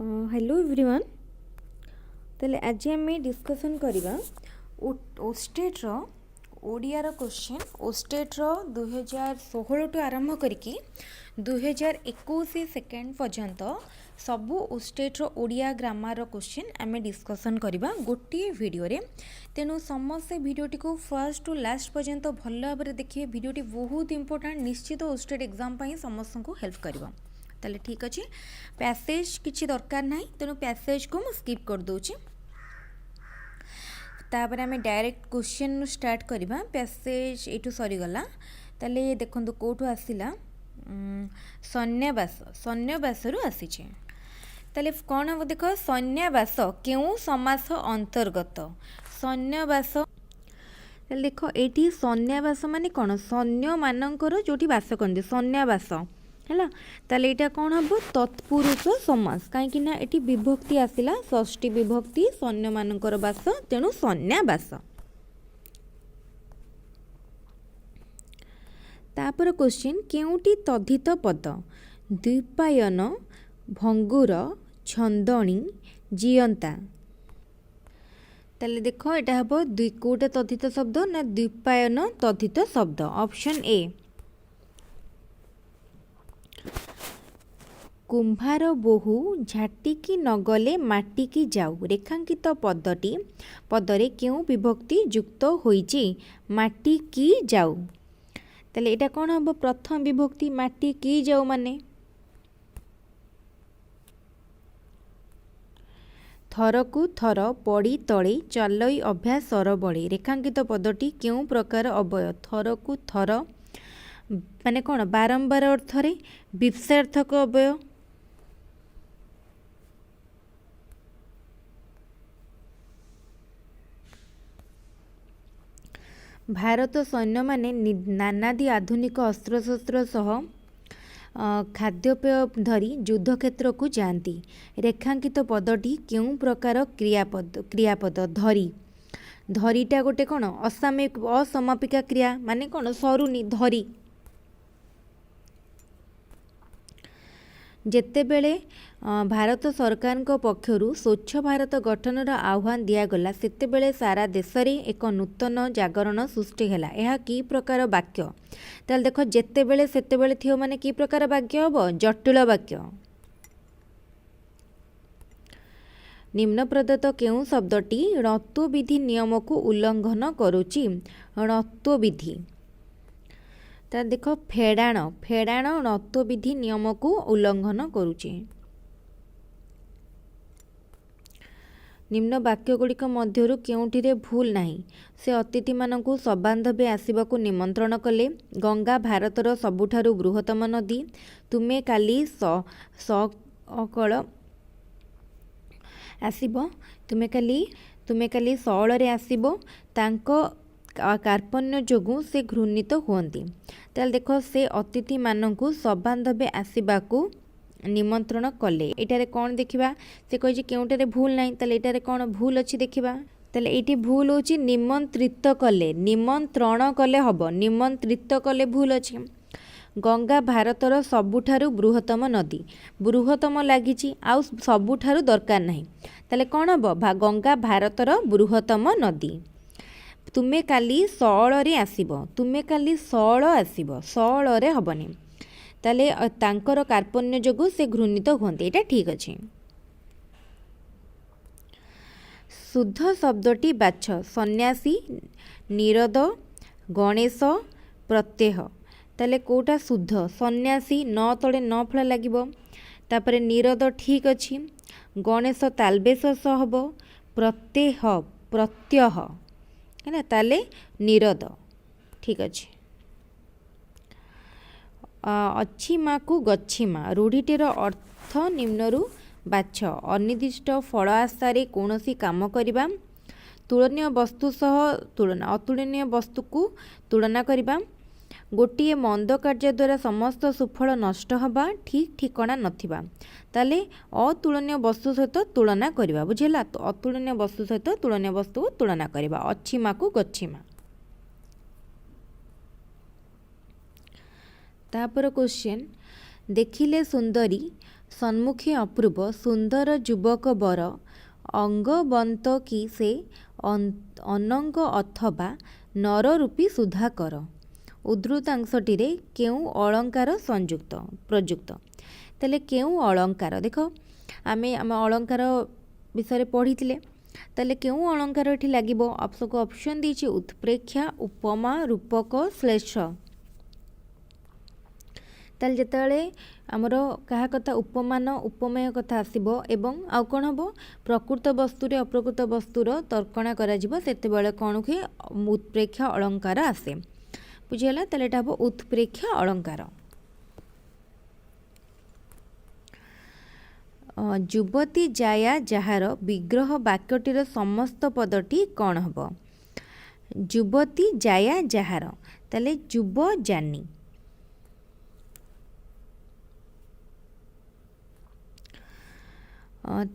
Hello everyone. ताले आज आम डिस्कसन करवा ओस्टेट ओडिया क्वेश्चन ओस्टेट 2016 टू आरंभ करके 2021 सेकेंड पर्यंत सबू ओस्टेट ओडिया ग्रामर क्वेश्चन आम डिस्कसन करवा गोटे वीडियो रे। तेणु समस्ते वीडियोटी को फर्स्ट टू लास्ट पर्यंत भल भाव में देखिए। वीडियोटी बहुत इंपोर्टेंट, निश्चित ओस्टेट एग्जाम समस्त को हेल्प करवा। ताले ठीक अच्छे, पैसेज किसी दरकार ना, तेणु पैसेज को मुझे स्किप कर दूची। तापर आम डायरेक्ट क्वेश्चन स्टार्ट करवा। पैसेज ये सरीगला। ताले देखो कौटू आसला, सन्याबास रु आसीचे। ताले कौन हम देख, सन्याबास क्यों समास अंतर्गत? सन्याबास देख ये सन्याबास माने कौन? सैन्य मानकर जो बास करते सन्याबास है। ताले यहाँ कौन हम? तत्पुरुष समास, कहीं ये विभक्ति आसला षष्ठी विभक्ति सैन्य मानकर बास, तेणु सन्याबास। तापर क्वेश्चन, केउटी तद्धित पद? द्विपायन, भंगुर, छंदणी, जियंता। ताले देख यहाँ हम कौटा तद्धित शब्द ना द्विपायन तद्धित शब्द। Option A. कुंभार बोहू झाटिकी नगले माटिकी जाऊ। रेखांकित पदटी पदरे क्यों विभक्ति युक्त होइछि? माटी की जाऊ। ताले एटा कौन हम? प्रथम विभक्ति माटी की जाऊ माने थरकू थर पड़ी तले चलई अभ्यास सर बड़ी। रेखांकित पदटी क्यों प्रकार अवय? थरकू थर माने कौन? बारंबार अर्थरे विपसार्थक अवय। भारत सैन्य माने नानादी आधुनिक अस्त्रशस्त्र सह खाद्यपेय धरी युद्ध क्षेत्र को जाती। रेखांकित पदटी क्यों प्रकार क्रियापद? धरी। धरीटा गोटे कौन? असमापिका क्रिया माने कौन? सरुनी धरी। जेतेबेले भारत सरकार पक्षरु स्वच्छ भारत गठनर आह्वान दिगला, सेतेबेले सारा देश में एक नूतन जागरण सृष्टि हैला। यह की प्रकार वाक्य? ताल देख, जेतेबेले सेतेबेले थियो माने की प्रकार वाक्य हबो? जटिल वाक्य। निम्न प्रदत्त केउं शब्दटी णत्व विधि नियम को उल्लंघन करुची? णत्व विधि। ता देख, फेड़ाण फेड़ाण णत्व विधि नियम को उल्लंघन करुचे। निम्न वाक्य गुड़िक मध्यरु केउंठिरे भूल नाही? से अतिथि मानकु सबांधवे आसिबाकु निमंत्रण कले। गंगा भारतर सबुठारु बृहत्तम नदी। तुमे काली सकल आसिबो। तुमे काली सौଳରେ आसिबो। तांको कार्पण्य जोगु से घृणित हुअन्ति। ताल देख, से अतिथि मानकु सबांधवे आसिबाकु निमंत्रण कले। एटारे कौन देखिबा? से कहि केउटारे भूल नाही, ताले एटारे कौन भूल अछि देखिबा। ताले एटी भूल होछि निमंत्रित कले। निमंत्रण कले हबो, निमंत्रित कले भूल अछि। गंगा भारतर सबुठारु बृहत्तम नदी। बृहत्तम लागिछि आउ सबुठारु दरकार नाही, ताले कौन हबो? गंगा भारतर बृहत्तम नदी। तुमे काली सौଳରେ आसिबो। तुमे काली सौळ आसिबो, सौଳରେ हबनी। ताले तांकर कार्पण्य जोगु से घृणित हुअन्ति। एटा ठीक अछि। शुद्ध शब्दटी बाछ। सन्यासी, निरद, गणेश, प्रत्यय। ताले कोटा शुद्ध? सन्यासी न तळे न फळ लागिबो। तापरे निरद ठीक अछि। गणेश तालबेस सह हबो। प्रत्यय है ना, ताले निरद ठीक अच्छे। अच्छीमा को गच्छीमा रूढ़ीटीर अर्थ निम्नरु बाछ। अनिर्दिष्ट फल आशारे कौनसी काम करिबा। तुलनीय वस्तु सह तुलना। अतुलनीय वस्तु को तुलना करिबा। गोटिए मंद कार्य द्वारा समस्त सुफल नष्ट हवा। ठीक ठिकना नथिबा। ताले अतुलनीय वस्तु सहित तुलना करिबा। बुझेला? तो अतुलनीय वस्तु सहित तुलनीय वस्तु तुलना करिबा। अच्छीमा को गच्छीमा। तापर क्वेश्चन, देखिले सुंदरी ସମ୍ମୁଖେ ଅପୂର୍ବ ସୁନ୍ଦର ଯୁବକ ବର ଅଙ୍ଗବନ୍ତ କି ସେ ଅନଙ୍ଗ ଅଥବା ନର ରୂପୀ ସୁଧାକର। ଉଦ୍ଧୃତାଂଶଟିରେ କେଉଁ ଅଳଙ୍କାର ପ୍ରଯୁକ୍ତ? ତାହେଲେ କେଉଁ ଅଳଙ୍କାର, ଦେଖ ଆମେ ଅଳଙ୍କାର ବିଷୟରେ ପଢ଼ିଥିଲେ, ତାହେଲେ କେଉଁ ଅଳଙ୍କାର ଏଠି ଲାଗିବ? ସବୁ ଅପସନ୍ ଦେଇଛି ଉତ୍ପ୍ରେକ୍ଷା, ଉପମା, ରୂପକ, ଶ୍ଲେଷ। ତାହେଲେ ଯେତେବେଳେ ଆମର କାହା କଥା ଉପମାନ ଉପମେୟ କଥା ଆସିବ ଏବଂ ଆଉ କ'ଣ ହେବ, ପ୍ରକୃତ ବସ୍ତୁରେ ଅପ୍ରକୃତ ବସ୍ତୁର ତର୍କଣା କରାଯିବ, ସେତେବେଳେ କ'ଣ ହୁଏ? ଉତ୍ପ୍ରେକ୍ଷା ଅଳଙ୍କାର ଆସେ। ବୁଝିଗଲା? ତାହେଲେ ଏଇଟା ହେବ ଉତ୍ପ୍ରେକ୍ଷା ଅଳଙ୍କାର। ଯୁବତୀ ଜାୟା ଯାହାର ବିଗ୍ରହ ବାକ୍ୟଟିର ସମସ୍ତ ପଦଟି କ'ଣ ହେବ? ଯୁବତୀ ଜାୟା ଯାହାର, ତାହେଲେ ଯୁବ ଜାନି।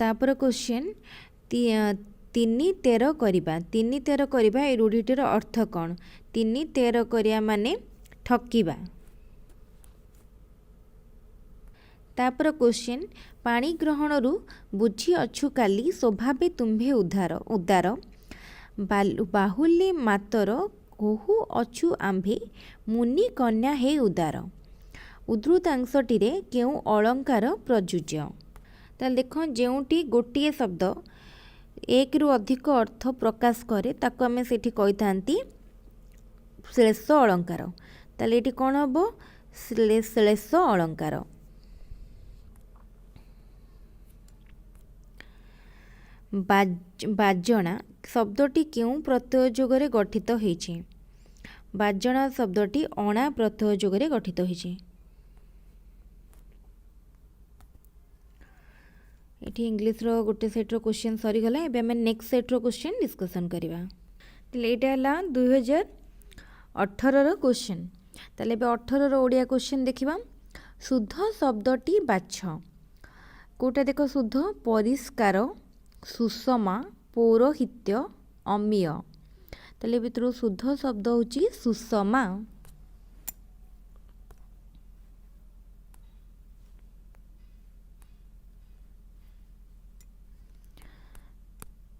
ତାପରେ କ୍ୱେଶ୍ଚନ୍, 3-13 କରିବା। 3-13 କରିବା এই ରୂଢ଼ିଟିର ଅର୍ଥ କ'ଣ? 3-13 କରିବା ମାନେ ଠକିବା। ତାପରେ କ୍ୱେଶ୍ଚନ୍, ପାଣି ଗ୍ରହଣରୁ ବୁଝିଅଛୁ କାଲି ସ୍ୱଭାବେ ତୁମ୍ଭେ ଉଦାର ବାହୁଲ୍ୟେ ମାତର କହୁ ଅଛୁ ଆମ୍ଭେ ମୁନି କନ୍ୟା ହେ ଉଦାର। ଉଦ୍ଧୃତାଂଶଟିରେ କେଉଁ ଅଳଙ୍କାର ପ୍ରଯୁଜ୍ୟ? ତାହେଲେ ଦେଖ, ଯେଉଁଠି ଗୋଟିଏ ଶବ୍ଦ ଏକରୁ ଅଧିକ ଅର୍ଥ ପ୍ରକାଶ କରେ ତାକୁ ଆମେ ସେଠି କହିଥାନ୍ତି ଶ୍ଲେଷ ଅଳଙ୍କାର। ତାହେଲେ ଏଠି କ'ଣ ହେବ? ଶ୍ଲେଷ ଅଳଙ୍କାର। ବାଜଣା ଶବ୍ଦଟି କେଉଁ ପ୍ରତ୍ୟୟ ଯୋଗରେ ଗଠିତ ହୋଇଛି? ବାଜଣା ଶବ୍ଦଟି ଅଣା ପ୍ରତ୍ୟୟ ଯୋଗରେ ଗଠିତ ହୋଇଛି। ଏଠି ଇଂଲିଶର ଗୋଟେ ସେଟ୍ର କ୍ୱେଶ୍ଚନ୍ ସରିଗଲା। ଏବେ ଆମେ ନେକ୍ସଟ ସେଟ୍ର କ୍ୱେଶ୍ଚନ୍ ଡିସ୍କସନ୍ କରିବା। ତାହେଲେ ଏଇଟା ହେଲା 2018ର କ୍ୱେଶ୍ଚନ୍। ତାହେଲେ ଏବେ 18ର ଓଡ଼ିଆ କ୍ୱେଶ୍ଚନ୍ ଦେଖିବା। ଶୁଦ୍ଧ ଶବ୍ଦଟି ବାଛ। କେଉଁଟା ଦେଖ ଶୁଦ୍ଧ? ପରିଷ୍କାର, ସୁଷମା, ପୌରୋହିତ୍ୟ, ଅମୀୟ। ତାହେଲେ ଭିତରୁ ଶୁଦ୍ଧ ଶବ୍ଦ ହେଉଛି ସୁଷମା।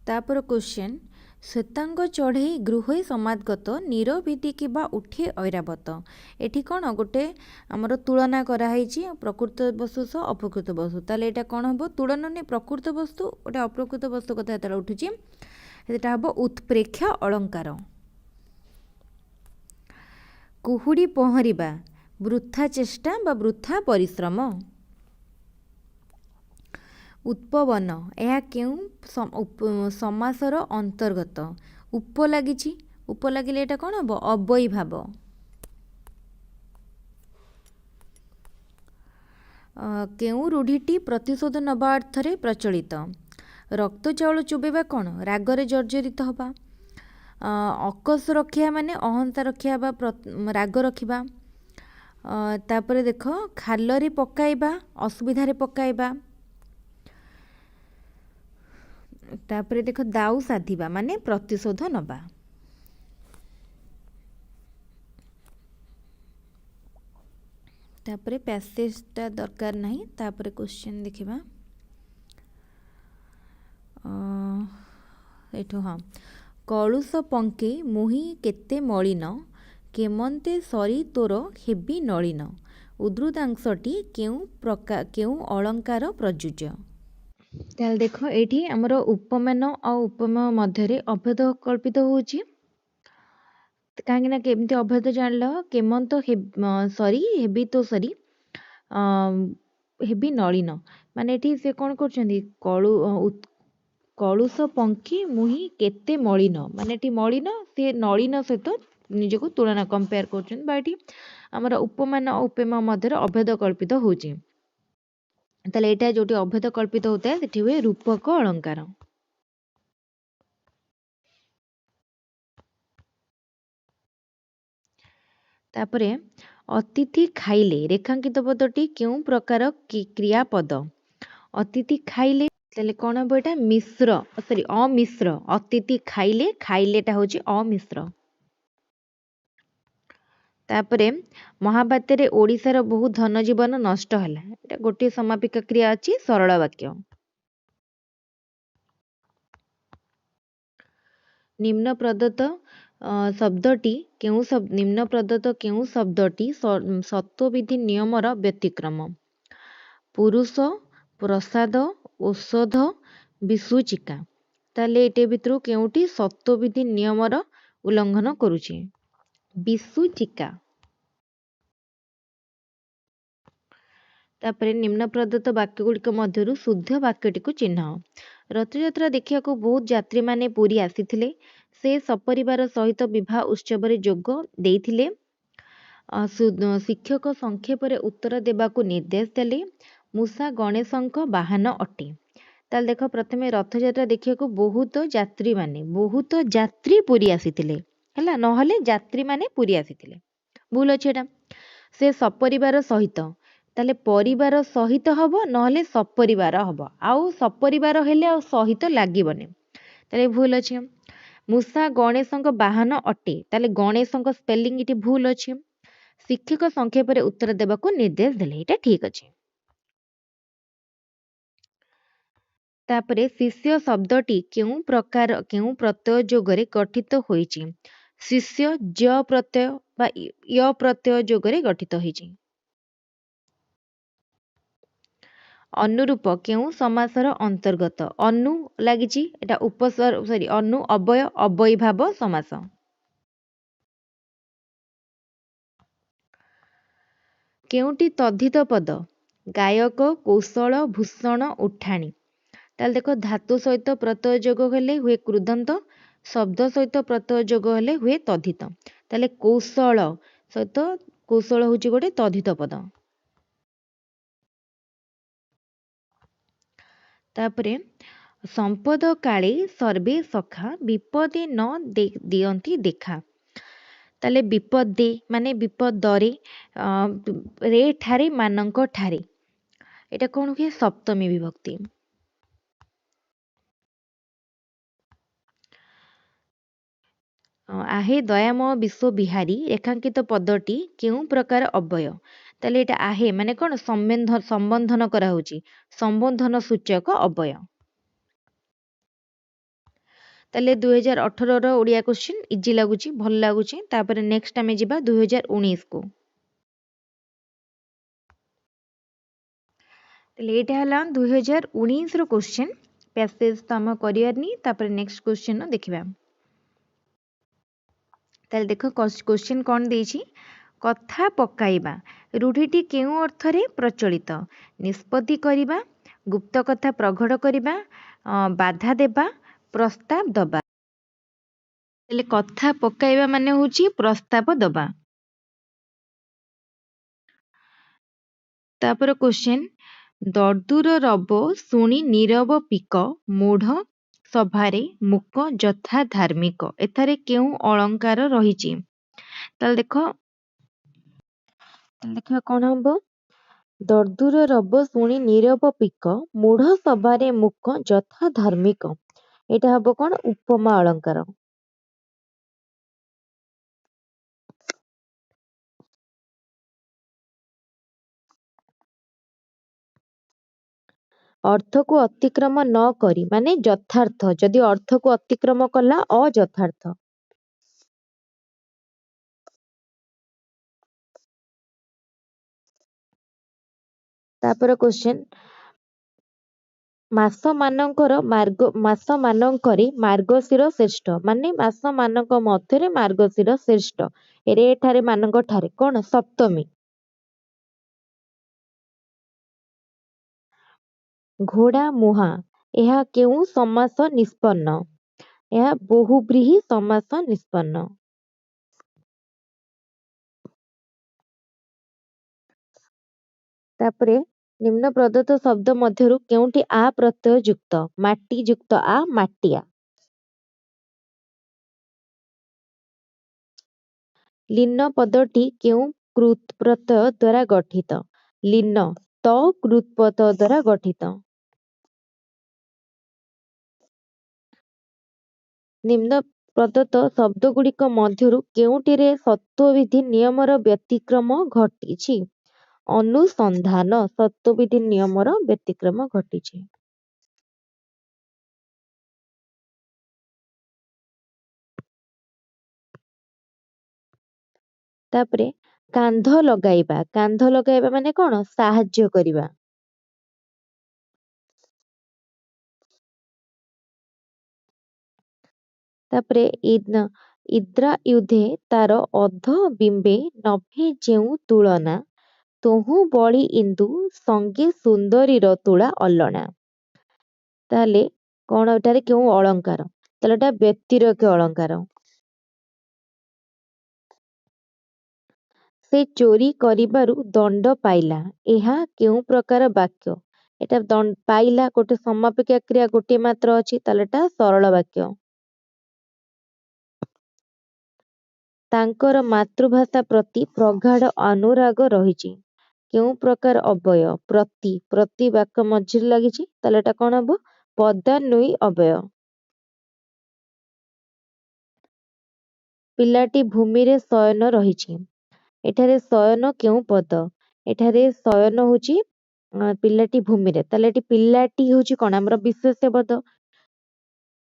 ତାପରେ କ୍ୱେଶ୍ଚନ୍, ଶ୍ଵେତାଙ୍ଗ ଚଢ଼େଇ ଗୃହେ ସମାଗତ ନିରଭେଦି କିମ୍ବା ଉଠେ ଐରାବତ। ଏଠି କ'ଣ ଗୋଟେ ଆମର ତୁଳନା କରାହେଇଛି ପ୍ରକୃତ ବସ୍ତୁ ସହ ଅପ୍ରକୃତ ବସ୍ତୁ। ତାହେଲେ ଏଇଟା କ'ଣ ହେବ? ତୁଳନା ନେଇ ପ୍ରକୃତ ବସ୍ତୁ ଗୋଟେ ଅପ୍ରକୃତ ବସ୍ତୁ କଥା ଯେତେବେଳେ ଉଠୁଛି ସେଟା ହେବ ଉତ୍ପ୍ରେକ୍ଷା ଅଳଙ୍କାର। କୁହୁଡ଼ି ପହଁରିବା ବୃଥା ଚେଷ୍ଟା ବା ବୃଥା ପରିଶ୍ରମ। ଉପବନ ଏହା କେଉଁ ସମାସର ଅନ୍ତର୍ଗତ? ଉପ ଲାଗିଛି, ଉପ ଲାଗିଲେ ଏଇଟା କ'ଣ ହେବ? ଅବୈଭାବ। କେଉଁ ରୂଢ଼ିଟି ପ୍ରତିଶୋଧ ନେବା ଅର୍ଥରେ ପ୍ରଚଳିତ? ରକ୍ତ ଚାଉଳ ଚୋବେଇବା କ'ଣ? ରାଗରେ ଜର୍ଜରିତ ହେବା। ଅକସ ରଖିବା ମାନେ ଅହନ୍ତା ରଖିବା ବା ରାଗ ରଖିବା। ତାପରେ ଦେଖ, ଖାଲରେ ପକାଇବା ଅସୁବିଧାରେ ପକାଇବା। ତାପରେ ଦେଖ, ଦାଉ ସାଧିବା ମାନେ ପ୍ରତିଶୋଧ ନେବା। ତାପରେ ପ୍ୟାସେଜଟା ଦରକାର ନାହିଁ। ତାପରେ କ୍ୱେଶ୍ଚନ୍ ଦେଖିବା ଏଠୁ। ହଁ, କଳୁଷ ପଙ୍କେ ମୁହିଁ କେତେ ମଳିନ କେମନ୍ତେ ସରି ତୋର ହେବି ନଳିନ। ଉଦ୍ଧୃତାଂଶଟି କେଉଁ ଅଳଙ୍କାର ପ୍ରଯୁଜ୍ୟ? ତାହେଲେ ଦେଖ, ଏଇଠି ଆମର ଉପମାନ ଆଉ ଉପମେୟ ମଧ୍ୟରେ ଅଭେଦ କଳ୍ପିତ ହେଉଛି। କାହିଁକି ନା କେମିତି ଅଭେଦ ଜାଣିଲ? କେମନ୍ତ ସରି ହେବି ତ ସରି ହେବି ନଳିନ, ମାନେ ଏଠି ସେ କ'ଣ କରୁଛନ୍ତି? କଳୁଷ ପଙ୍ଖୀ ମୁହିଁ କେତେ ମଳିନ, ମାନେ ଏଠି ମଳିନ ସେ ନଳିନ ସହିତ ନିଜକୁ ତୁଳନା କମ୍ପେୟାର କରୁଛନ୍ତି, ବା ଏଠି ଆମର ଉପମାନ ଓ ଉପମେୟ ମଧ୍ୟରେ ଅଭେଦ କଳ୍ପିତ ହେଉଛି। ତାହେଲେ ଏଇଟା ଯୋଉଠି ଅଭେଦ କଳ୍ପିତ ହେଉଥାଏ ସେଠି ହୁଏ ରୂପକ ଅଳଙ୍କାର। ତାପରେ ଅତିଥି ଖାଇଲେ ରେଖାଙ୍କିତ ପଦଟି କେଉଁ ପ୍ରକାର କ୍ରିୟାପଦ? ଅତିଥି ଖାଇଲେ, ତାହେଲେ କ'ଣ ହେବ? ଏଇଟା ଅମିଶ୍ର। ଅତିଥି ଖାଇଲେ, ଖାଇଲେଟା ହେଉଛି ଅମିଶ୍ର। ତାପରେ ମହାବାତ୍ୟାରେ ଓଡ଼ିଶାର ବହୁ ଧନଜୀବନ ନଷ୍ଟ ହେଲା। ଏଇଟା ଗୋଟିଏ ସମାପିକ କ୍ରିୟା ଅଛି ସରଳ ବାକ୍ୟ। ନିମ୍ନ ପ୍ରଦତ୍ତ ଶବ୍ଦଟି ନିମ୍ନ ପ୍ରଦତ୍ତ କେଉଁ ଶବ୍ଦଟି ସତ୍ତ୍ୱବିଧି ନିୟମର ବ୍ୟତିକ୍ରମ? ପୁରୁଷ, ପ୍ରସାଦ, ଔଷଧ, ବିସୂଚିକା। ତାହେଲେ ଏଇଟି ଭିତରୁ କେଉଁଟି ସତ୍ତ୍ୱବିଧି ନିୟମର ଉଲ୍ଲଂଘନ କରୁଛି? ବିସୂଚିକା। ତାପରେ ନିମ୍ନ ପ୍ରଦତ୍ତ ବାକ୍ୟଗୁଡ଼ିକ ମଧ୍ୟରୁ ଶୁଦ୍ଧ ବାକ୍ୟଟିକୁ ଚିହ୍ନ। ରଥଯାତ୍ରା ଦେଖିବାକୁ ବହୁତ ଯାତ୍ରୀମାନେ ପୁରୀ ଆସିଥିଲେ। ସେ ସପରିବାର ସହିତ ବିବାହ ଉତ୍ସବରେ ଯୋଗ ଦେଇଥିଲେ। ଶିକ୍ଷକ ସଂକ୍ଷେପରେ ଉତ୍ତର ଦେବାକୁ ନିର୍ଦ୍ଦେଶ ଦେଲେ। ମୂଷା ଗଣେଶଙ୍କ ବାହନ ଅଟେ। ତାହେଲେ ଦେଖ, ପ୍ରଥମେ ରଥଯାତ୍ରା ଦେଖିବାକୁ ବହୁତ ଯାତ୍ରୀ ପୁରୀ ଆସିଥିଲେ ହେଲା, ନହେଲେ ଯାତ୍ରୀମାନେ ପୁରୀ ଆସିଥିଲେ। ଭୁଲ ଅଛି ଏଟା। ସେ ସପରିବାର ସହିତ, ତାହେଲେ ପରିବାର ସହିତ ହବ, ନହେଲେ ସପରିବାର ହବ। ଆଉ ସପରିବାର ହେଲେ ଆଉ ସହିତ ଲାଗିବନି, ତାହେଲେ ଭୁଲ ଅଛି। ମୂଷା ଗଣେଶଙ୍କ ବାହନ ଅଟେ, ତାହେଲେ ଗଣେଶଙ୍କ ସ୍ପେଲିଂ ଏଠି ଭୁଲ ଅଛି। ଶିକ୍ଷକ ସଂକ୍ଷେପରେ ଉତ୍ତର ଦେବାକୁ ନିର୍ଦ୍ଦେଶ ଦେଲେ, ଏଇଟା ଠିକ ଅଛି। ତାପରେ ଶିଷ୍ୟ ଶବ୍ଦଟି କେଉଁ ପ୍ରତ୍ୟୟ ଯୋଗରେ ଗଠିତ ହୋଇଛି? ଶିଷ୍ୟ ଜ ପ୍ରତ୍ୟୟ ବା ୟ ପ୍ରତ୍ୟୟ ଯୋଗରେ ଗଠିତ ହୋଇଛି। ଅନୁରୂପ କେଉଁ ସମାସର ଅନ୍ତର୍ଗତ? ଅନୁ ଲାଗିଛି, ଏଟା ଅନୁ ଅବୟଭାବ ସମାସ। କେଉଁଟି ତଦ୍ଧିତ ପଦ? ଗାୟକ, କୌଶଳ, ଭୂଷଣ, ଉଠାଣି। ତାହେଲେ ଦେଖ, ଧାତୁ ସହିତ ପ୍ରତ୍ୟୟ ଯୋଗ ହେଲେ ହୁଏ କୃଦନ୍ତ, ଶବ୍ଦ ସହିତ ପ୍ରତ୍ୟୟ ଯୋଗ ହେଲେ ହୁଏ ତଦ୍ଧିତ। ତାହେଲେ କୌଶଳ ହଉଛି ଗୋଟେ ତଦ୍ଧିତ ପଦ। ତାପରେ ସମ୍ପଦ କାଳେ ସର୍ବେ ସଖା, ବିପଦେ ନ ଦିଅନ୍ତି ଦେଖା। ତାହେଲେ ବିପଦେ ମାନେ ବିପଦରେ, ରେ ଠାରେ ମାନଙ୍କ ଠାରେ, ଏଇଟା କଣ ହୁଏ? ସପ୍ତମୀ ବିଭକ୍ତି। ଆହେ ଦୟାମୟ ବିଶ୍ୱ ବିହାରୀ ରେଖାଙ୍କିତ ପଦଟି କେଉଁ ପ୍ରକାର ଅବ୍ୟୟ? ତାହେଲେ ଏଇଟା ଆହେ ମାନେ କଣ? ସମ୍ବୋଧନ କରାହଉଛି, ସମ୍ବୋଧନ ସୂଚକ ଅବ୍ୟୟ। ତାହେଲେ 2018ର ଓଡ଼ିଆ କ୍ୱେଶ୍ଚିନ୍ ଇଜି ଲାଗୁଛି, ଭଲ ଲାଗୁଛି। ତାପରେ ନେକ୍ସଟ ଆମେ ଯିବା 2019କୁ। ତାହେଲେ ଏଇଟା ହେଲା 2019ର କ୍ୱେଶ୍ଚିନ୍। ପ୍ୟାସେଜ ତ ଆମ କରିବାରନି, ତାପରେ ନେକ୍ସଟ କ୍ୱେଶ୍ଚିନ୍ ଦେଖିବା। ତାହେଲେ ଦେଖ, କ୍ୱେଶ୍ଚିନ୍ କଣ ଦେଇଛି? କଥା ପକାଇବା ରୂଢ଼ିଟି କେଉଁ ଅର୍ଥରେ ପ୍ରଚଳିତ? ନିଷ୍ପତ୍ତି କରିବା, ଗୁପ୍ତ କଥା ପ୍ରଘଟ କରିବା, ବାଧା ଦେବା, ପ୍ରସ୍ତାବ ଦବା। ହେଲେ କଥା ପକାଇବା ମାନେ ହଉଛି ପ୍ରସ୍ତାବ ଦବା। ତାପରେ କ୍ୱେଶ୍ଚିନ୍, ଦର୍ଦୁର ରବ ଶୁଣି ନୀରବ ପିକ, ମୂଢ଼ ସଭାରେ ମୂକ ଯଥା ଧାର୍ମିକ। ଏଠାରେ କେଉଁ ଅଳଙ୍କାର ରହିଛି? ତାହେଲେ ଦେଖିବା କଣ ହବ? ଦର୍ଦୁର ରବ ଶୁଣି ନୀରବ ପିକ, ମୂଢ଼ ସଭାରେ ମୂକ ଯଥା ଧାର୍ମିକ। ଏଇଟା ହବ କଣ? ଉପମା ଅଳଙ୍କାର। ଅର୍ଥକୁ ଅତିକ୍ରମ ନ କରି ମାନେ ଯଥାର୍ଥ, ଯଦି ଅର୍ଥକୁ ଅତିକ୍ରମ କଲା ଅଯଥାର୍ଥ। ତାପରେ କ୍ୱେଶ୍ଚିନ୍, ମାସ ମାନଙ୍କରେ ମାର୍ଗଶିର ଶ୍ରେଷ୍ଠ, ମାନେ ମାସ ମାନଙ୍କ ମଧ୍ୟରେ ମାର୍ଗଶିର ଶ୍ରେଷ୍ଠ। ଏଠାରେ ମାନଙ୍କ ଠାରେ କଣ? ସପ୍ତମୀ। ଘୋଡ଼ା ମୁହାଁ, ଏହା କେଉଁ ସମାସ ନିଷ୍ପନ୍ନ? ଏହା ବହୁବ୍ରୀହି ସମାସ ନିଷ୍ପନ୍ନ। ତାପରେ ନିମ୍ନ ପ୍ରଦତ୍ତ ଶବ୍ଦ ମଧ୍ୟରୁ କେଉଁଟି ଆ ପ୍ରତ୍ୟୟ ଯୁକ୍ତ? ମାଟି ଯୁକ୍ତ ଆ, ମାଟିଆ। ଲୀନ ପଦଟି କେଉଁ କୃତ୍ ପ୍ରତ୍ୟୟ ଦ୍ୱାରା ଗଠିତ? ଲୀନ ତ କୃତ୍ ପ୍ରତ୍ୟୟ ଦ୍ୱାରା ଗଠିତ। ନିମ୍ନ ପ୍ରଦତ୍ତ ଶବ୍ଦଗୁଡ଼ିକ ମଧ୍ୟରୁ କେଉଁଟିରେ ସତ୍ତ୍ୱବିଧି ନିୟମର ବ୍ୟତିକ୍ରମ ଘଟିଛି? ଅନୁସନ୍ଧାନ ସତ୍ତ୍ୱବିଧି ନିୟମର ବ୍ୟତିକ୍ରମ ଘଟିଛି। ତାପରେ କାନ୍ଧ ଲଗାଇବା ମାନେ କଣ? ସାହାଯ୍ୟ କରିବା। ତାପରେ ଇଦ୍ରା ୟୁଧେ ତାର ଅଧ ବିମ୍ବେ ନଭେ ଯେଉଁ ତୁଳନା ତୋହୁ ବଳି ଇନ୍ଦୁ ସଙ୍ଗେ ସୁନ୍ଦରୀର ତୁଳା ଅଲଣା। ତାହେଲେ କଣ ଏଠାରେ କେଉଁ ଅଳଙ୍କାର? ତାହେଲେ ଏଟା ବ୍ୟତିରେକ ଅଳଙ୍କାର। ସେ ଚୋରି କରିବାରୁ ଦଣ୍ଡ ପାଇଲା, ଏହା କେଉଁ ପ୍ରକାର ବାକ୍ୟ? ଏଟା ପାଇଲା ଗୋଟେ ସମାପିକା କ୍ରିୟା ଗୋଟିଏ ମାତ୍ର ଅଛି, ତାହେଲେ ଏଟା ସରଳ ବାକ୍ୟ। ତାଙ୍କର ମାତୃଭାଷା ପ୍ରତି ପ୍ରଗାଢ଼ ଅନୁରାଗ ରହିଛି, କେଉଁ ପ୍ରକାର ଅବୟ? ପ୍ରତି ବାକ୍ୟ ମଝିରେ ଲାଗିଛି, ତାହେଲେ ଏଟା କଣ ହବ? ପଦାନ୍ୱୟୀ ଅବୟ। ପିଲାଟି ଭୂମିରେ ଶୟନ ରହିଛି, ଏଠାରେ ଶୟନ କେଉଁ ପଦ? ଏଠାରେ ଶୟନ ହଉଛି ପିଲାଟି ଭୂମିରେ, ତାହେଲେ ଏଠି ପିଲାଟି ହଉଛି କଣ? ଆମର ବିଶେଷ୍ୟ ପଦ।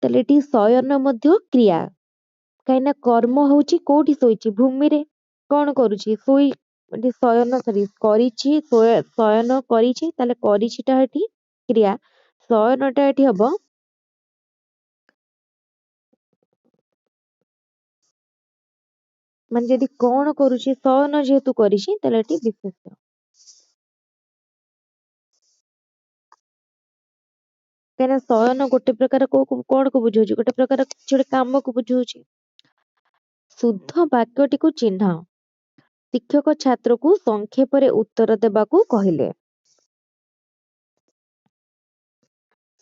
ତାହେଲେ ଏଠି ଶୟନ ମଧ୍ୟ କ୍ରିୟା, କାହିଁକିନା କର୍ମ ହଉଛି କୋଉଠି? ଶୋଇଛି, ଭୂମିରେ। କଣ କରୁଛି? ଏଠି ଶୟନ କରିଛି, ଶୟନ କରିଛି, ତାହେଲେ କରିଛିଟା ଏଠି କ୍ରିୟା, ଶୟନଟା ଏଠି ହବ ମାନେ ଯଦି କଣ କରୁଛି, ଶୟନ ଯେହେତୁ କରିଛି, ତାହେଲେ ଏଠି ବିଶେଷ୍ୟ। କାହିଁକିନା ଶୟନ ଗୋଟେ ପ୍ରକାର କଣକୁ ବୁଝଉଛି? ଗୋଟେ ପ୍ରକାର କିଛି ଗୋଟେ କାମକୁ ବୁଝଉଛି। ଶୁଦ୍ଧ ବାକ୍ୟଟିକୁ ଚିହ୍ନ। ଶିକ୍ଷକ ଛାତ୍ରକୁ ସଂକ୍ଷେପରେ ଉତ୍ତର ଦେବାକୁ କହିଲେ।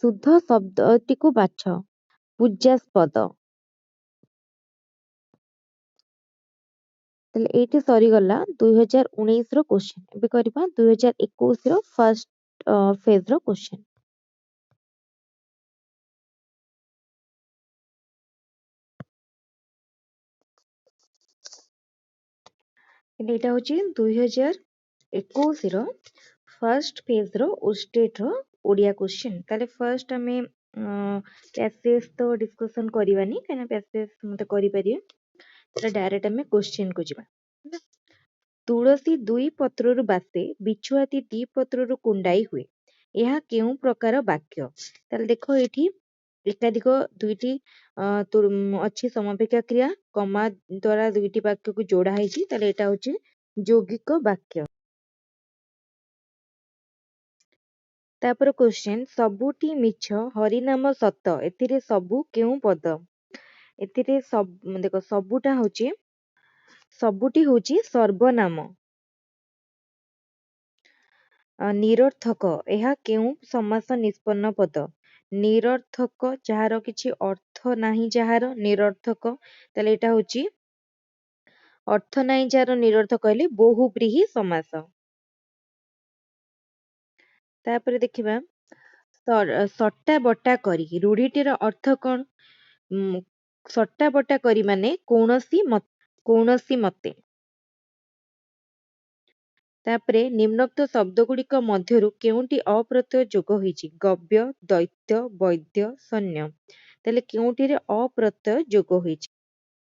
ଶୁଦ୍ଧ ଶବ୍ଦଟିକୁ ବାଛ। ପୂଜାସ୍ପଦ। ତାହେଲେ ଏଇଠି ସରିଗଲା 2019ର କ୍ୱେଶ୍ଚନ। ଏବେ କରିବା 2021ର ଫାର୍ଷ୍ଟ ଫେଜ୍ର କ୍ୱେଶ୍ଚନ। ଏଇଟା ହଉଛି 2021ର ଫାର୍ଷ୍ଟ ଫେଜ୍ର ଓଷ୍ଟେଟର ଓଡ଼ିଆ କ୍ୱେଶ୍ଚନ। ତାହେଲେ ଫାର୍ଷ୍ଟ ଆମେ ପ୍ୟାସେଜ ତ ଡିସ୍କସନ କରିବାନି, କାହିଁକିନା ପ୍ୟାସେଜ ମତେ କରିପାରିବେ। ତାହେଲେ ଡାଇରେକ୍ଟ ଆମେ କ୍ୱେଶ୍ଚନକୁ ଯିବା। ତୁଳସୀ ଦୁଇ ପତ୍ରରୁ ବାସେ, ବିଛୁଆତି ଦି ପତ୍ରରୁ କୁଣ୍ଡାଇ ହୁଏ, ଏହା କେଉଁ ପ୍ରକାର ବାକ୍ୟ? ତାହେଲେ ଦେଖ ଏଠି ଏକାଧିକ ଦୁଇଟି ଅଛି ସମାପିକା କ୍ରିୟା, କମା ଦ୍ୱାରା ଦୁଇଟି ବାକ୍ୟକୁ ଯୋଡା ହେଇଛି, ତାହେଲେ ଏଇଟା ହଉଛି ଯୌଗିକ ବାକ୍ୟ। ତାପରେ କ୍ୱେଶ୍ଚନ, ସବୁଠି ମିଛ ହରିନାମ ସତ, ଏଥିରେ ସବୁ କେଉଁ ପଦ? ଏଥିରେ ଦେଖ ସବୁଟି ହଉଛି ସର୍ବନାମ। ନିରର୍ଥକ, ଏହା କେଉଁ ସମାସ ନିଷ୍ପନ୍ନ ପଦ? ନିରର୍ଥକ ଯାହାର କିଛି ଅର୍ଥ ନାହିଁ, ଯାହାର ନିରର୍ଥକ, ତାହେଲେ ଏଇଟା ହଉଛି ଅର୍ଥ ନାହିଁ ଯାହାର ନିରର୍ଥକ କହିଲେ ବହୁବ୍ରୀହି ସମାସ। ତାପରେ ଦେଖିବା ସଟା ବଟା କରି, ରୂଢିଟିର ଅର୍ଥ କଣ? ସଟା ବଟା କରି ମାନେ କୌଣସି ମତେ। ତାପରେ ନିମ୍ନୋକ୍ତ ଶବ୍ଦ ଗୁଡିକ ମଧ୍ୟରୁ କେଉଁଟି ଅପ୍ରତ୍ୟୟ ଯୋଗ ହେଇଛି? ଗବ୍ୟ, ଦୈତ୍ୟ, ବୈଦ୍ୟ, ସୈନ୍ୟ। ତାହେଲେ କେଉଁଟିରେ ଅପ୍ରତ୍ୟୟ ଯୋଗ ହେଇଛି?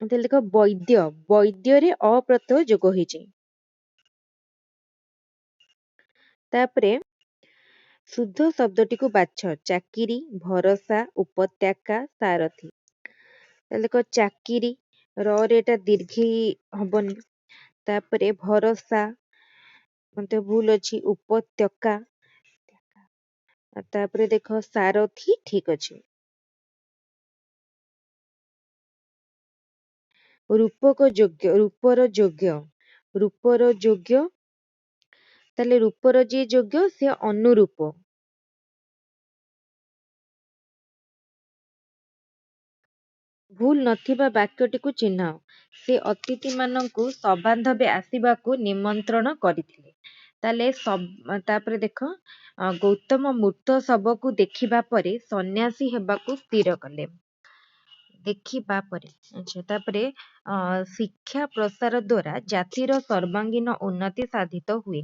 ତାହେଲେ ଦେଖ ବୈଦ୍ୟରେ ଅପ୍ରତ୍ୟୟ ଯୋଗ ହେଇଛି। ତାପରେ ଶୁଦ୍ଧ ଶବ୍ଦଟିକୁ ବାଛ। ଚାକିରି, ଭରସା, ଉପତ୍ୟକା, ସାରଥୀ। ତାହେଲେ ଦେଖ ଚାକିରି, ରେ ଏଟା ଦୀର୍ଘୀ ହବନି। ତାପରେ ଭରସା ମତେ ଭୁଲ ଅଛି, ଉପତ୍ୟକା, ତାପରେ ଦେଖ ସାରଥୀ ଠିକ ଅଛି। ରୂପର ଯୋଗ୍ୟ, ତାହେଲେ ରୂପର ଯିଏ ଯୋଗ୍ୟ ସେ ଅନୁରୂପ। ଭୁଲ ନଥିବା ବାକ୍ୟଟିକୁ ଚିହ୍ନାଅ। ସେ ଅତିଥି ମାନଙ୍କୁ ସବାନ୍ଧବେ ଆସିବାକୁ ନିମନ୍ତ୍ରଣ କରିଥିଲେ। ତାପରେ ଦେଖ ଗୌତମ ମୃତ ଶବକୁ ଦେଖିବା ପରେ ସନ୍ନ୍ୟାସୀ ହେବାକୁ ସ୍ଥିର କଲେ। ଦେଖିବା ପରେ ଆଚ୍ଛା ତାପରେ ଶିକ୍ଷା ପ୍ରସାର ଦ୍ୱାରା ଜାତିର ସର୍ବାଙ୍ଗୀନ ଉନ୍ନତି ସାଧିତ ହୁଏ।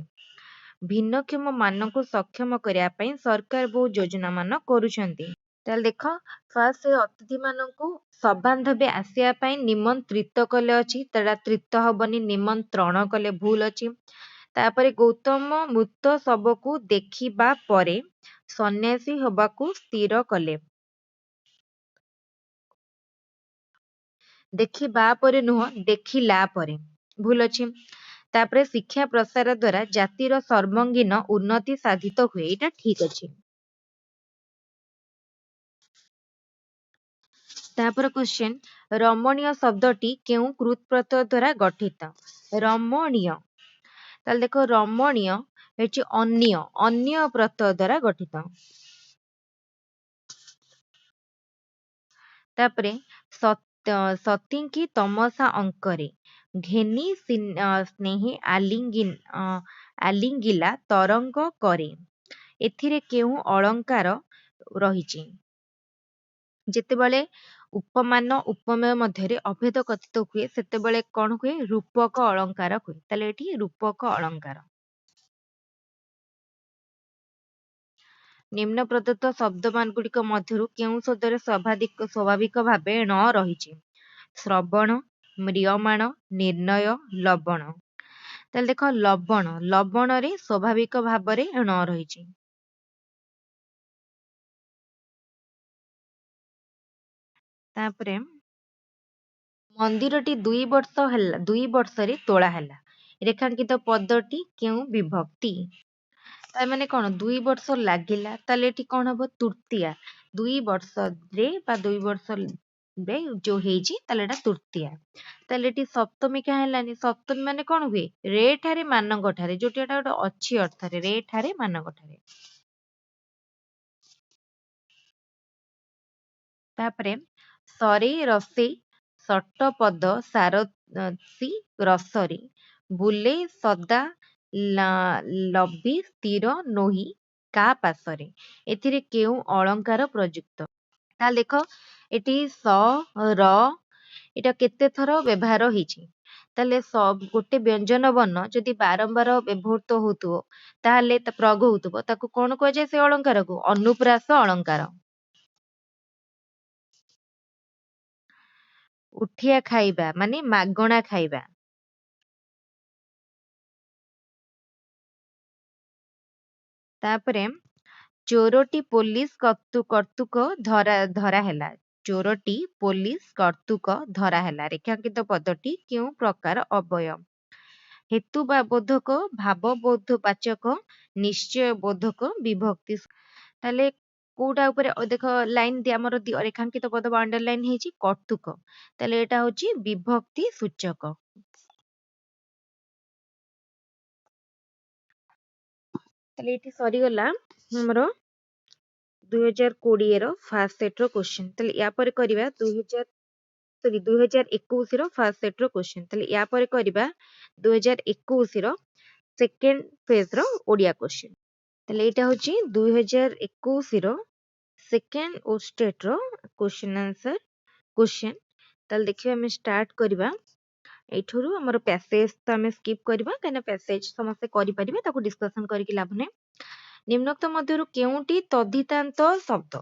ଭିନ୍ନକ୍ଷମ ମାନଙ୍କୁ ସକ୍ଷମ କରିବା ପାଇଁ ସରକାର ବହୁ ଯୋଜନା ମାନ କରୁଛନ୍ତି। ତାହେଲେ ଦେଖ ଫାର୍ଷ୍ଟ ସେ ଅତିଥି ମାନଙ୍କୁ ସବାନ୍ଧବେ ଆସିବା ପାଇଁ ନିମନ୍ତ୍ରିତ କଲେ ଅଛି, ତାଟା ତ୍ରିତ ହବନି, ନିମନ୍ତ୍ରଣ କଲେ ଭୁଲ ଅଛି। ତାପରେ ଗୌତମ ମୃତ ଶବକୁ ଦେଖିବା ପରେ ସନ୍ନ୍ୟାସୀ ହବାକୁ ସ୍ଥିର କଲେ। ଦେଖିବା ପରେ ନୁହଁ, ଦେଖିଲା ପରେ ଭୁଲ ଅଛି। ତାପରେ ଶିକ୍ଷା ପ୍ରସାର ଦ୍ୱାରା ଜାତିର ସର୍ବାଙ୍ଗୀନ ଉନ୍ନତି ସାଧିତ ହୁଏ, ଏଇଟା ଠିକ ଅଛି। ତାପରେ କ୍ୱେଶ୍ଚନ ରମଣୀୟ ଶବ୍ଦଟି କେଉଁ କୃତ ପ୍ରତ୍ୟୟ ଦ୍ୱାରା ଗଠିତ? ରମଣୀୟ, ତାହେଲେ ଦେଖ ରମଣୀୟ ହେଉଛି ଅନ୍ୟ ପ୍ରତ୍ୟୟ ଦ୍ୱାରା ଗଠିତ। ତାପରେ ସତୀଙ୍କି ତମସା ଅଙ୍କରେ ଘେନି ସ୍ନେହୀ ଆଲିଙ୍ଗିଲା ତରଙ୍ଗ କରେ, ଏଥିରେ କେଉଁ ଅଳଙ୍କାର ରହିଛି? ଯେତେବେଳେ ଉପମାନ ଉପମେୟ ମଧ୍ୟରେ ଅଭେଦ କଥିତ ହୁଏ ସେତେବେଳେ କଣ ହୁଏ? ରୂପକ ଅଳଙ୍କାର ହୁଏ। ତାହେଲେ ଏଠି ରୂପକ ଅଳଙ୍କାର। ନିମ୍ନ ପ୍ରଦତ୍ତ ଶବ୍ଦମାନ ଗୁଡ଼ିକ ମଧ୍ୟରୁ କେଉଁ ଶବ୍ଦରେ ସ୍ୱାଭାବିକ ଭାବେ ଣ ରହିଛି? ଶ୍ରବଣ, ମ୍ରିୟମାଣ, ନିର୍ଣ୍ଣୟ, ଲବଣ। ତାହେଲେ ଦେଖ ଲବଣରେ ସ୍ୱାଭାବିକ ଭାବରେ ଣ ରହିଛି। ତାପରେ ମନ୍ଦିରଟି 2 ବର୍ଷରେ ତୋଳା ହେଲା। ରେଖାଙ୍କିତ ପଦଟି କେଉଁ ବିଭକ୍ତି? ତା ମାନେ କଣ 2 ବର୍ଷ ଲାଗିଲା, ତାହେଲେ ଏଠି କଣ ହବ? ତୃତୀୟା। 2 ବର୍ଷରେ ବା 2 ବର୍ଷରେ ଯୋଉ ହେଇଛି ତାହେଲେ ଏଟା ତୃତୀୟା। ତାହେଲେ ଏଠି ସପ୍ତମୀ କାଁ ହେଲାନି? ସପ୍ତମୀ ମାନେ କଣ ହୁଏ? ରେ ଠାରେ ମାନଙ୍କ ଠାରେ, ଯୋଉଠି ଏଟା ଗୋଟେ ଅଛି ଅର୍ଥରେ ରେ ଠାରେ ମାନଙ୍କ ଠାରେ। ତାପରେ ସରେ ରସେ ସଟପଦ ସାରଥୀ ରସରେ ବୁଲେ ସଦା ଲବି ସ୍ଥିର ନୋହି କା ପାଶରେ, ଏଥିରେ କେଉଁ ଅଳଙ୍କାର ପ୍ରଯୁକ୍ତ? ତାହେଲେ ଦେଖ ଏଠି ସ ର ଏଟା କେତେ ଥର ବ୍ୟବହାର ହେଇଛି? ତାହେଲେ ଗୋଟେ ବ୍ୟଞ୍ଜନ ବର୍ଣ୍ଣ ଯଦି ବାରମ୍ବାର ବ୍ୟବହୃତ ହଉଥିବ ତାହେଲେ ପ୍ରୟୋଗ ହଉଥିବ ତାକୁ କଣ କୁହାଯାଏ? ସେ ଅଳଙ୍କାରକୁ ଅନୁପ୍ରାସ ଅଳଙ୍କାର। ଉଠିଆ ଖାଇବା ମାନେ ମାଗଣା ଖାଇବା। ତାପରେ ଚୋରଟି ପୋଲିସ କର୍ତ୍ତୁକ ଧରା ହେଲା। ଚୋରଟି ପୋଲିସ କର୍ତ୍ତୁକ ଧରା ହେଲା। ରେଖାଙ୍କିତ ପଦଟି କେଉଁ ପ୍ରକାର ଅବୟବ? ହେତୁ ବା ବୋଧକ, ଭାବ ବୋଧବାଚକ, ନିଶ୍ଚୟ ବୋଧକ, ବିଭକ୍ତି। ତାହେଲେ କୋଉଟା ଉପରେ ଦେଖ ଲାଇନ ଆମର ରେଖାଙ୍କିତ ପଦ ବା ଅଣ୍ଡରଲାଇନ ହେଇଛି କର୍ତ୍ତୁକ, ତାହେଲେ ଏଟା ହଉଛି ବିଭକ୍ତି ସୂଚକ। ତାହେଲେ ଏଠି ସରିଗଲା ଆମର 2020 ର ଫାର୍ଷ୍ଟ ସେଟ ର କ୍ୱେଶ୍ଚନ। ତାହେଲେ ୟା ପରେ କରିବା 2021 ର ଫାର୍ଷ୍ଟ ସେଟ ର କ୍ୱେଶ୍ଚନ। ତାହେଲେ ୟା ପରେ କରିବା 2021 ର ସେକେଣ୍ଡ ଫେଜ ର ଓଡିଆ କ୍ୱେଶ୍ଚନ। ତାହେଲେ ଏଇଟା ହଉଛି 2021 ର ସେକେଣ୍ଡ ଓଷ୍ଟେଟ ର କ୍ୱେଶ୍ଚନ ଆନ୍ସର କ୍ୱେଶ୍ଚନ। ତାହେଲେ ଦେଖିବା ଆମେ ଷ୍ଟାର୍ଟ କରିବା ଏଇଠୁରୁ। ଆମର ପ୍ୟାସେଜ ତ ଆମେ ସ୍କିପ୍ କରିବା କାହିଁକିନା ପ୍ୟାସେଜ ସମସ୍ତେ କରିପାରିବେ, ତାକୁ ଡିସ୍କସନ କରିକି ଲାଭ ନାହିଁ। ନିମ୍ନୋକ୍ତ ମଧ୍ୟରୁ କେଉଁଟି ତଦ୍ଧିତାନ୍ତ ଶବ୍ଦ?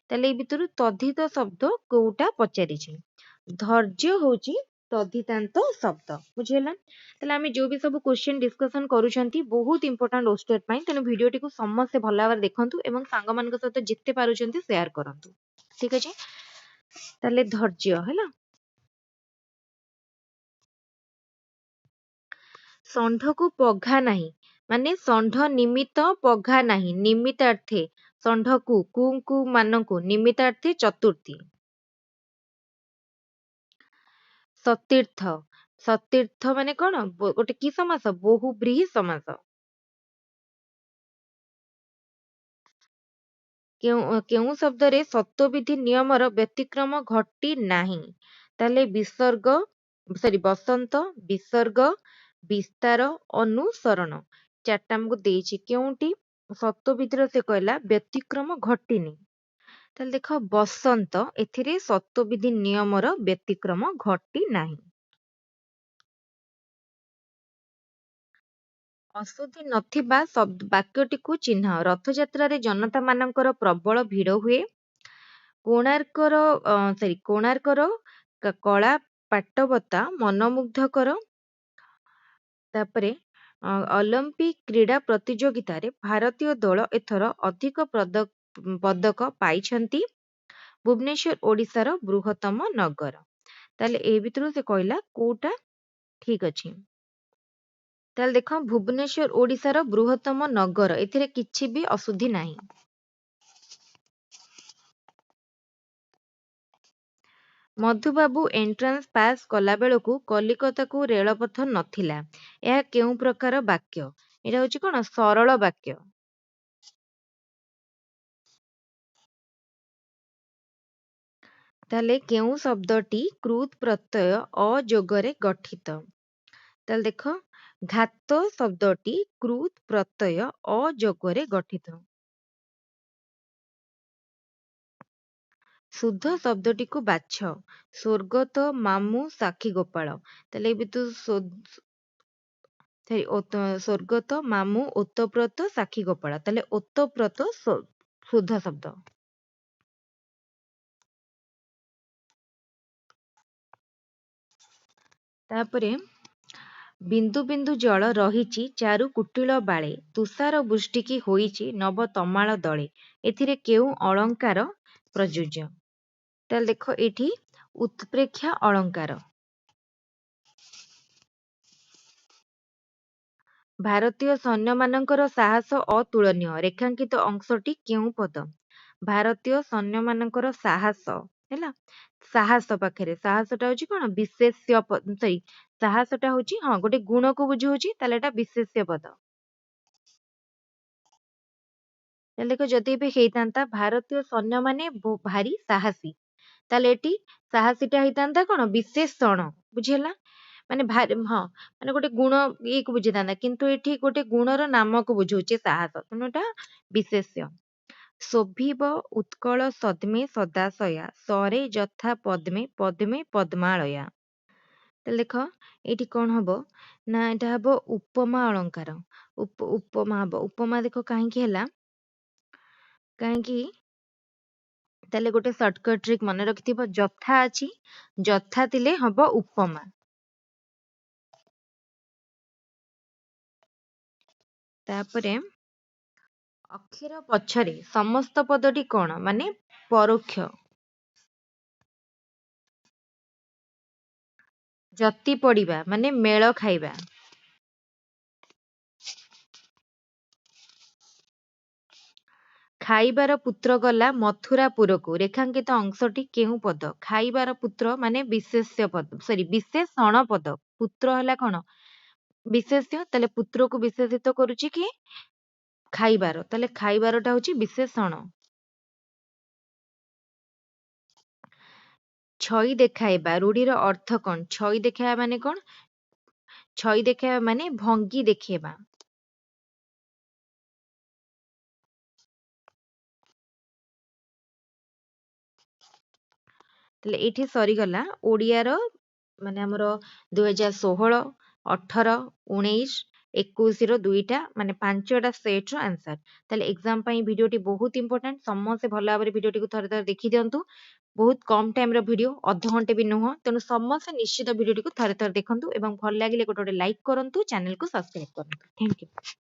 ତାହେଲେ ଏଇ ଭିତରୁ ତଦ୍ଧିତ ଶବ୍ଦ କୋଉଟା ପଚାରିଛି? ଧୈର୍ଯ୍ୟ ହଉଛି ତଦ୍ଧିତାନ୍ତ ଶବ୍ଦ, ବୁଝିହେଲା। ତାହେଲେ ଆମେ ଯୋଉ ବି ସବୁ କ୍ୱେଶ୍ଚନ ଡିସ୍କସନ କରୁଛନ୍ତି ବହୁତ ଇମ୍ପୋର୍ଟାଣ୍ଟ ଓଷ୍ଟେଟ ପାଇଁ, ତେଣୁ ଭିଡିଓଟିକୁ ସମସ୍ତେ ଭଲ ଭାବରେ ଦେଖନ୍ତୁ ଏବଂ ସାଙ୍ଗମାନଙ୍କ ସହିତ ଯେତେ ପାରୁଛନ୍ତି ସେୟାର କରନ୍ତୁ, ଠିକ ଅଛି। ତାହେଲେ ଧୈର୍ଯ୍ୟ ହେଲା। ଷଣ୍ଢକୁ ପଘା ନାହିଁ ମାନେ ଷଣ୍ଢ ନିମିତ୍ତ ପଘା ନାହିଁ, ନିମିତ୍ତାର୍ଥେ ଷଣ୍ଢକୁ କୁ ମାନଙ୍କୁ ନିମିତ୍ତାର୍ଥେ ଚତୁର୍ଥୀ। ସତୀର୍ଥ ମାନେ କଣ? ଗୋଟେ କି ସମାସ? ବହୁବ୍ରୀହି ସମାସ। କେଉଁ ଶବ୍ଦରେ ସତ୍ତ୍ୱବିଧି ନିୟମର ବ୍ୟତିକ୍ରମ ଘଟି ନାହିଁ? ତାହେଲେ ବସନ୍ତ, ବିସର୍ଗ, ବିସ୍ତାର, ଅନୁସରଣ। ଚାରିଟା ଆମକୁ ଦେଇଛି। କେଉଁଟି ସତ୍ତ୍ୱବିଧିର ସେ କହିଲା ବ୍ୟତିକ୍ରମ ଘଟିନି? ତାହେଲେ ଦେଖ ବସନ୍ତ ଏଥିରେ ସତ୍ତ୍ୱବିଧି ନିୟମର ବ୍ୟତିକ୍ରମ ଘଟି ନାହିଁ। ଅଶୁଦ୍ଧି ନଥିବା ବାକ୍ୟଟିକୁ ଚିହ୍ନ। ରଥଯାତ୍ରାରେ ଜନତା ମାନଙ୍କର ପ୍ରବଳ ଭିଡ଼ ହୁଏ। କୋଣାର୍କର କଳା ପାଟବତା ମନମୁଗ୍ଧକର। ତାପରେ ଅଲମ୍ପିକ କ୍ରୀଡ଼ା ପ୍ରତିଯୋଗିତାରେ ଭାରତୀୟ ଦଳ ଏଥର ଅଧିକ ପଦକ ପାଇଛନ୍ତି। ଭୁବନେଶ୍ୱର ଓଡ଼ିଶାର ବୃହତ୍ତମ ନଗର। ତାହେଲେ ଏ ଭିତରୁ ସେ କହିଲା କୋଉଟା ଠିକ ଅଛି। ତାହେଲେ ଦେଖ ଭୁବନେଶ୍ୱର ଓଡ଼ିଶାର ବୃହତ୍ତମ ନଗର, ଏଥିରେ କିଛି ବି ଅଶୁଦ୍ଧି ନାହିଁ। ମଧୁବାବୁ ଏଣ୍ଟ୍ରାନ୍ସ ପାସ୍ କଲା ବେଳକୁ କଲିକତାକୁ ରେଳପଥ ନଥିଲା। ଏହା କେଉଁ ପ୍ରକାର ବାକ୍ୟ? ଏଇଟା ହଉଛି କଣ? ସରଳ ବାକ୍ୟ। ତାହେଲେ କେଉଁ ଶବ୍ଦଟି କ୍ରୁଦ୍ ପ୍ରତ୍ୟୟ ଅଯୋଗରେ ଗଠିତ? ତାହେଲେ ଦେଖ ଘାତ ଶବ୍ଦଟି କ୍ରୁଦ୍ ପ୍ରତ୍ୟୟ ଅଯୋଗରେ ଗଠିତ। ଶୁଦ୍ଧ ଶବ୍ଦଟିକୁ ବାଛ। ସ୍ୱର୍ଗତ ମାମୁଁ ସାକ୍ଷୀ ଗୋପାଳ। ତାହେଲେ ଏ ଭିତରୁ ସ୍ୱର୍ଗତ ମାମୁଁ ଓତପ୍ରୋତ ସାକ୍ଷୀ ଗୋପାଳ। ତାହେଲେ ଓତପ୍ରୋତ ଶୁଦ୍ଧ ଶବ୍ଦ। ତାପରେ ବିନ୍ଦୁ ବିନ୍ଦୁ ଜଳ ରହିଛି ଚାରୁ କୁଟିଳ ବାଳେ, ତୁଷାର ବୃଷ୍ଟିକି ହୋଇଛି ନବ ତମାଳ ଦଳେ। ଏଥିରେ କେଉଁ ଅଳଙ୍କାର ପ୍ରଯୁଜ୍ୟ? ତାହେଲେ ଦେଖ ଏଠି ଉତ୍ପ୍ରେକ୍ଷା ଅଳଙ୍କାର। ଭାରତୀୟ ସୈନ୍ୟମାନଙ୍କର ସାହସ ଅତୁଳନୀୟ। ରେଖାଙ୍କିତ ଅଂଶଟି କେଉଁ ପଦ? ଭାରତୀୟ ସୈନ୍ୟମାନଙ୍କର ସାହସ ହେଲା। ସାହସ ପାଖରେ ସାହସଟା ହଉଛି କଣ? ବିଶେଷ୍ୟ ସରି ସାହସଟା ହଉଛି ଗୋଟେ ଗୁଣକୁ ବୁଝଉଛି, ତାହେଲେ ଏଟା ବିଶେଷ୍ୟ ପଦ। ତାହେଲେ ଦେଖ ଯଦି ଏବେ ହେଇଥାନ୍ତା ଭାରତୀୟ ସୈନ୍ୟମାନେ ଭାରି ସାହସୀ, ତାହେଲେ ଏଠି ସାହସୀଟା ହେଇଥାନ୍ତା କଣ? ବିଶେଷଣ। ବୁଝିହେଲା? ମାନେ ମାନେ ଗୋଟେ ଗୁଣ ଇଏକୁ ବୁଝିଥାନ୍ତା, କିନ୍ତୁ ଏଠି ଗୋଟେ ଗୁଣର ନାମକୁ ବୁଝଉଛି ସାହସ, ତେଣୁ ଏଟା ବିଶେଷ୍ୟ। ଶୋଭିବ ଉତ୍କଳ ସଦ୍ମେ ସଦାଶୟା, ସରେ ଯଥା ପଦ୍ମେ ପଦ୍ମେ ପଦ୍ମାଳୟା। ତାହେଲେ ଦେଖ ଏଇଠି କଣ ହବ ନା ଏଟା ହବ ଉପମା ଅଳଙ୍କାର। ଉପମା ହବ। ଉପମା ଦେଖ କାହିଁକି ହେଲା? କାହିଁକି? ତାହେଲେ ଗୋଟେ ସର୍ଟକଟ ଟ୍ରିକ୍ ମନେ ରଖିଥିବ, ଯଥା ଅଛି, ଯଥା ଥିଲେ ହବ ଉପମା। ତାପରେ ଅକ୍ଷର ପଛରେ ସମସ୍ତ ପଦଟି କଣ? ମାନେ ପରୋକ୍ଷ। ଯତି ପଡିବା ମାନେ ମେଳ ଖାଇବା। ଖାଇବାର ପୁତ୍ର ଗଲା ମଥୁରାପୁରକୁ। ରେଖାଙ୍କିତ ଅଂଶଟି କେଉଁ ପଦ? ଖାଇବାର ପୁତ୍ର ମାନେ ବିଶେଷ୍ୟ ପଦ, ବିଶେଷଣ ପଦ। ପୁତ୍ର ହେଲା କଣ? ବିଶେଷ୍ୟ। ତାହେଲେ ପୁତ୍ରକୁ ବିଶେଷିତ କରୁଛି କି ଖାଇବାର, ତାହେଲେ ଖାଇବାରଟା ହଉଛି ବିଶେଷଣ। ଛଇ ଦେଖାଇବା ରୂଢିର ଅର୍ଥ କଣ? ଛଇ ଦେଖାଇବା ମାନେ କଣ? ଛଇ ଦେଖାଇବା ମାନେ ଭଙ୍ଗି ଦେଖେଇବା। ତାହେଲେ ଏଇଠି ସରିଗଲା ଓଡ଼ିଆର ମାନେ ଆମର 2016, 18, 19, 21ର ଦୁଇଟା ମାନେ 5ଟା ସେଟ୍ର ଆନ୍ସର। ତାହେଲେ ଏକ୍ସାମ ପାଇଁ ଭିଡ଼ିଓଟି ବହୁତ ଇମ୍ପୋର୍ଟାଣ୍ଟ। ସମସ୍ତେ ଭଲ ଭାବରେ ଭିଡ଼ିଓଟିକୁ ଥରେ ଥରେ ଦେଖିଦିଅନ୍ତୁ। ବହୁତ କମ୍ ଟାଇମର ଭିଡ଼ିଓ, ଅଧଘଣ୍ଟେ ବି ନୁହଁ, ତେଣୁ ସମସ୍ତେ ନିଶ୍ଚିତ ଭିଡ଼ିଓଟିକୁ ଥରେ ଥରେ ଦେଖନ୍ତୁ ଏବଂ ଭଲ ଲାଗିଲେ ଗୋଟେ ଲାଇକ୍ କରନ୍ତୁ, ଚ୍ୟାନେଲକୁ ସବସ୍କ୍ରାଇବ କରନ୍ତୁ। Thank you.